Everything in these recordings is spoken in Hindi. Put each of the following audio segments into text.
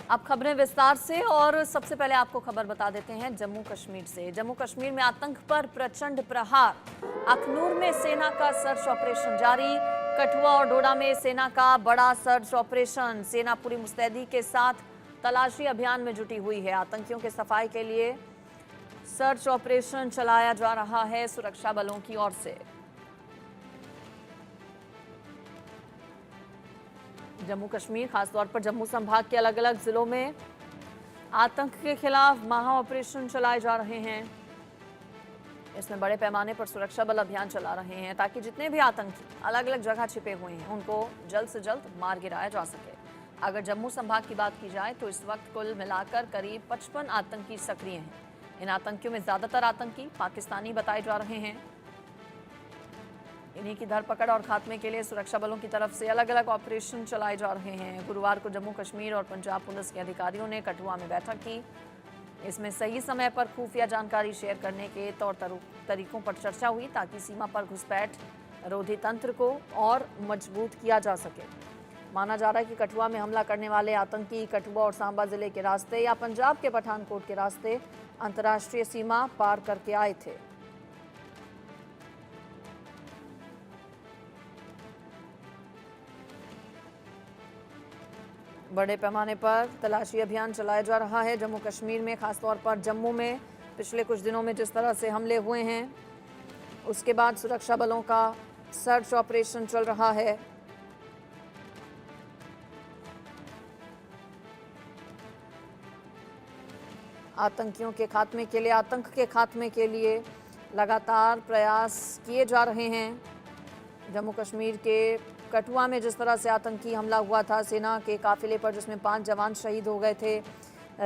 अब खबरें विस्तार से और सबसे पहले आपको खबर बता देते हैं जम्मू कश्मीर से। जम्मू कश्मीर में आतंक पर प्रचंड प्रहार। अखनूर में सेना का सर्च ऑपरेशन जारी। कठुआ और डोडा में सेना का बड़ा सर्च ऑपरेशन। सेना पूरी मुस्तैदी के साथ तलाशी अभियान में जुटी हुई है। आतंकियों के सफाई के लिए सर्च ऑपरेशन चलाया जा रहा है सुरक्षा बलों की ओर से। जम्मू कश्मीर खासतौर पर जम्मू संभाग के अलग अलग जिलों में आतंक के खिलाफ महा ऑपरेशन चलाए जा रहे हैं। इसमें बड़े पैमाने पर सुरक्षा बल अभियान चला रहे हैं ताकि जितने भी आतंकी अलग अलग जगह छिपे हुए हैं उनको जल्द से जल्द मार गिराया जा सके। अगर जम्मू संभाग की बात की जाए तो इस वक्त कुल मिलाकर करीब 55 आतंकी सक्रिय हैं। इन आतंकियों में ज्यादातर आतंकी पाकिस्तानी बताए जा रहे हैं। इन्हीं की धरपकड़ और खात्मे के लिए सुरक्षा बलों की तरफ से अलग अलग ऑपरेशन चलाए जा रहे हैं। गुरुवार को जम्मू कश्मीर और पंजाब पुलिस के अधिकारियों ने कठुआ में बैठक की। इसमें सही समय पर खुफिया जानकारी शेयर करने के तौर तरीकों पर चर्चा हुई ताकि सीमा पर घुसपैठ रोधी तंत्र को और मजबूत किया जा सके। माना जा रहा है कि कठुआ में हमला करने वाले आतंकी कठुआ और सांबा जिले के रास्ते या पंजाब के पठानकोट के रास्ते अंतर्राष्ट्रीय सीमा पार करके आए थे। बड़े पैमाने पर तलाशी अभियान चलाया जा रहा है जम्मू कश्मीर में। खासतौर पर जम्मू में पिछले कुछ दिनों में जिस तरह से हमले हुए हैं उसके बाद सुरक्षा बलों का सर्च ऑपरेशन चल रहा है। आतंकियों के खात्मे के लिए, आतंक के खात्मे के लिए लगातार प्रयास किए जा रहे हैं। जम्मू कश्मीर के कठुआ में जिस तरह से आतंकी हमला हुआ था सेना के काफिले पर, जिसमें 5 जवान शहीद हो गए थे।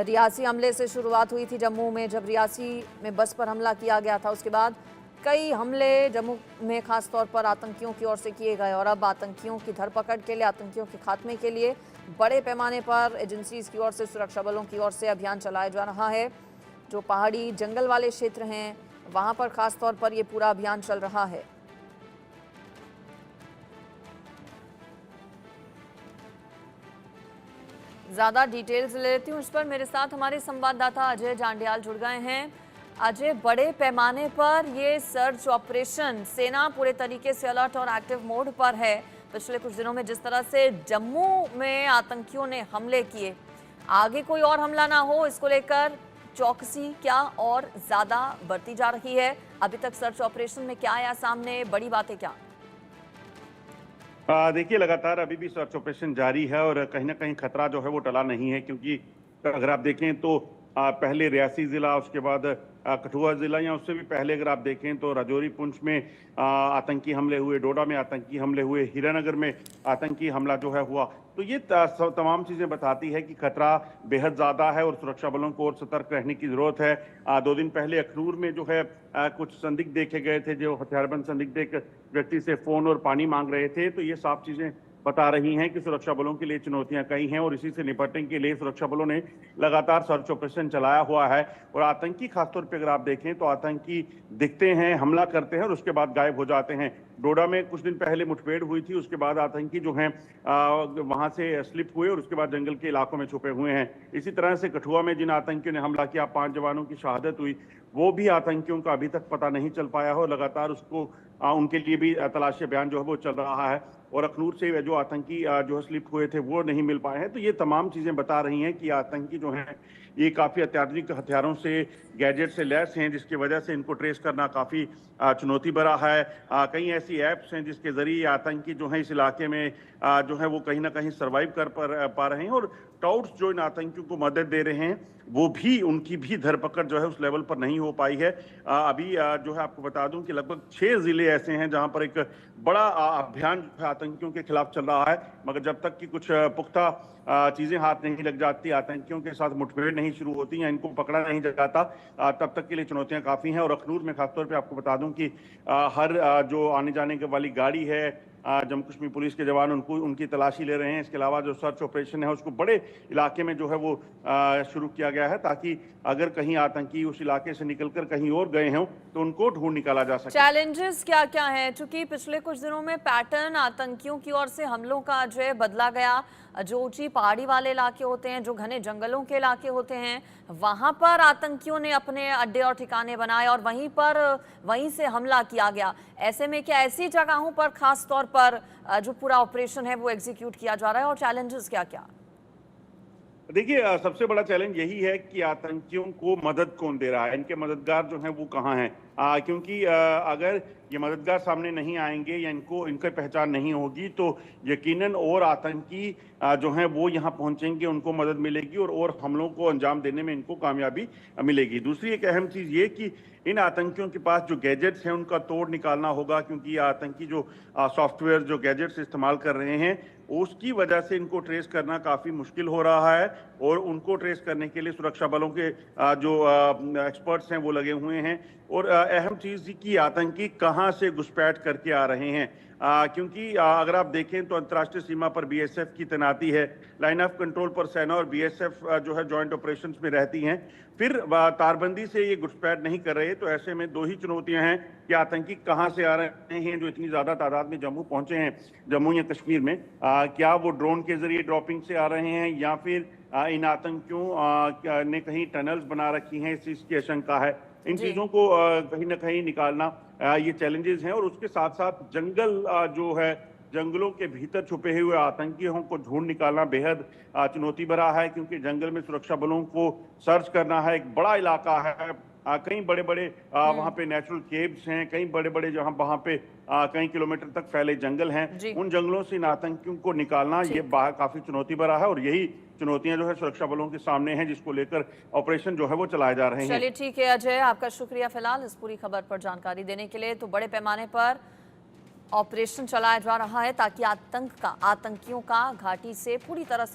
रियासी हमले से शुरुआत हुई थी जम्मू में, जब रियासी में बस पर हमला किया गया था। उसके बाद कई हमले जम्मू में खासतौर पर आतंकियों की ओर से किए गए और अब आतंकियों की धरपकड़ के लिए, आतंकियों के खात्मे के लिए बड़े पैमाने पर एजेंसीज की ओर से, सुरक्षा बलों की ओर से अभियान चलाया जा रहा है। जो पहाड़ी जंगल वाले क्षेत्र हैं वहाँ पर खासतौर पर ये पूरा अभियान चल रहा है। ज़्यादा डिटेल्स ले लेती हूँ इस पर। मेरे साथ हमारे संवाददाता अजय जांडियाल जुड़ गए हैं। अजय, बड़े पैमाने पर ये सर्च ऑपरेशन, सेना पूरे तरीके से अलर्ट और एक्टिव मोड पर है। पिछले कुछ दिनों में जिस तरह से जम्मू में आतंकियों ने हमले किए, आगे कोई और हमला ना हो इसको लेकर चौकसी क्या और ज़्यादा बढ़ती जा रही है? अभी तक सर्च ऑपरेशन में क्या आया सामने, बड़ी बातें क्या? देखिए, लगातार अभी भी सर्च ऑपरेशन जारी है और कहीं ना कहीं खतरा जो है वो टला नहीं है, क्योंकि अगर आप देखें तो पहले रियासी जिला, उसके बाद कठुआ जिला, या उससे भी पहले अगर आप देखें तो राजौरी, पुंछ में आतंकी हमले हुए, डोडा में आतंकी हमले हुए, हीरानगर में आतंकी हमला जो है हुआ। तो ये तमाम चीजें बताती है कि खतरा बेहद ज्यादा है और सुरक्षा बलों को और सतर्क रहने की जरूरत है। 2 दिन पहले अखनूर में जो है कुछ संदिग्ध देखे गए थे, जो हथियारबंद संदिग्ध एक व्यक्ति से फोन और पानी मांग रहे थे। तो ये साफ चीजें बता रही हैं कि सुरक्षा बलों के लिए चुनौतियां कई हैं और इसी से निपटने के लिए सुरक्षा बलों ने लगातार सर्च ऑपरेशन चलाया हुआ है। और आतंकी खासतौर पर अगर आप देखें तो आतंकी दिखते हैं, हमला करते हैं और उसके बाद गायब हो जाते हैं। डोडा में कुछ दिन पहले मुठभेड़ हुई थी, उसके बाद आतंकी जो हैं वहां से स्लिप हुए और उसके बाद जंगल के इलाकों में छुपे हुए हैं। इसी तरह से कठुआ में जिन आतंकियों ने हमला किया, 5 जवानों की शहादत हुई, वो भी आतंकियों का अभी तक पता नहीं चल पाया हो। लगातार उसको उनके लिए भी तलाशी अभियान जो है वो चल रहा है। और अखनूर से जो आतंकी जो है स्लिप हुए थे वो नहीं मिल पाए हैं। तो ये तमाम चीजें बता रही हैं कि आतंकी जो हैं ये काफी अत्याधुनिक हथियारों से, गैजेट से लैस हैं, जिसकी वजह से इनको ट्रेस करना काफी चुनौती भरा है। कई ऐसी ऐप्स हैं जिसके जरिए आतंकी जो है इस इलाके में जो है वो कहीं ना कहीं सर्वाइव कर पा रहे हैं और टाउट्स जो इन आतंकियों को मदद दे रहे हैं वो भी, उनकी भी धरपकड़ जो है उस लेवल पर नहीं हो पाई है। अभी जो है आपको बता दूं कि लगभग 6 जिले ऐसे हैं जहां पर एक बड़ा अभियान आतंकियों के खिलाफ चल रहा है, मगर जब तक कि कुछ पुख्ता चीजें हाथ नहीं लग जाती, आतंकियों के साथ मुठभेड़ नहीं शुरू होती या इनको पकड़ा नहीं जाता, तब तक के लिए चुनौतियां काफी हैं। और अखनूर में खासतौर पे आपको बता दूं कि हर जो आने जाने के वाली गाड़ी है, जम्मू कश्मीर पुलिस के जवान उनकी तलाशी ले रहे हैं। इसके अलावा जो सर्च ऑपरेशन है उसको बड़े इलाके में जो है वो शुरू किया गया है, ताकि अगर कहीं आतंकी उस इलाके से निकलकर कहीं और गए हों तो उनको ढूंढ निकाला जा सके। चैलेंजेस क्या क्या हैं? चूंकि पिछले कुछ दिनों में पैटर्न आतंकियों की ओर से हमलों का जो है बदला गया, जो ऊंची पहाड़ी वाले इलाके होते हैं, जो घने जंगलों के इलाके होते हैं, वहां पर आतंकियों ने अपने अड्डे और ठिकाने बनाए और वहीं से हमला किया गया। ऐसे में क्या ऐसी जगहों पर खास तौर पर जो पूरा ऑपरेशन है वो एग्जीक्यूट किया जा रहा है और चैलेंजेस क्या क्या? देखिए, सबसे बड़ा चैलेंज यही है कि आतंकियों को मदद कौन दे रहा है, इनके मददगार जो हैं वो कहाँ हैं। क्योंकि अगर ये मददगार सामने नहीं आएंगे या इनकी पहचान नहीं होगी तो यकीनन और आतंकी जो हैं वो यहाँ पहुंचेंगे, उनको मदद मिलेगी और हमलों को अंजाम देने में इनको कामयाबी मिलेगी। दूसरी एक अहम चीज़ ये कि इन आतंकियों के पास जो गैजेट्स हैं उनका तोड़ निकालना होगा, क्योंकि ये आतंकी जो सॉफ्टवेयर जो गैजेट्स इस्तेमाल कर रहे हैं उसकी वजह से इनको ट्रेस करना काफ़ी मुश्किल हो रहा है और उनको ट्रेस करने के लिए सुरक्षा बलों के जो एक्सपर्ट्स हैं वो लगे हुए हैं। और अहम चीज़ कि आतंकी कहाँ से घुसपैठ करके आ रहे हैं, क्योंकि अगर आप देखें तो अंतर्राष्ट्रीय सीमा पर बीएसएफ की तैनाती है, लाइन ऑफ कंट्रोल पर सेना और बीएसएफ जो है जॉइंट ऑपरेशंस में रहती हैं, फिर तारबंदी से ये घुसपैठ नहीं कर रहे। तो ऐसे में दो ही चुनौतियां हैं कि आतंकी कहां से आ रहे हैं जो इतनी ज्यादा तादाद में जम्मू पहुंचे हैं, जम्मू या कश्मीर में, क्या वो ड्रोन के जरिए ड्रॉपिंग से आ रहे हैं या फिर इन आतंकियों ने कहीं टनल्स बना रखी हैं, इस चीज की आशंका है। इन चीजों को कहीं ना कहीं निकालना ये चैलेंजेस हैं। और उसके साथ साथ जंगल जो है, जंगलों के भीतर छुपे हुए आतंकियों को ढूंढ निकालना बेहद चुनौती भरा है, क्योंकि जंगल में सुरक्षा बलों को सर्च करना है। एक बड़ा इलाका है, कई बड़े बड़े वहाँ पे नेचुरल केव्स हैं, कई बड़े बड़े जहाँ वहाँ पे कई किलोमीटर तक फैले जंगल हैं। उन जंगलों से इन आतंकियों को निकालना ये काफी चुनौती भरा है और यही चुनौतियां जो है सुरक्षा बलों के सामने हैं, जिसको लेकर ऑपरेशन जो है वो चलाए जा रहे हैं। चलिए ठीक है अजय, आपका शुक्रिया फिलहाल इस पूरी खबर पर जानकारी देने के लिए। तो बड़े पैमाने पर ऑपरेशन चलाया जा रहा है ताकि आतंकियों का घाटी से पूरी तरह से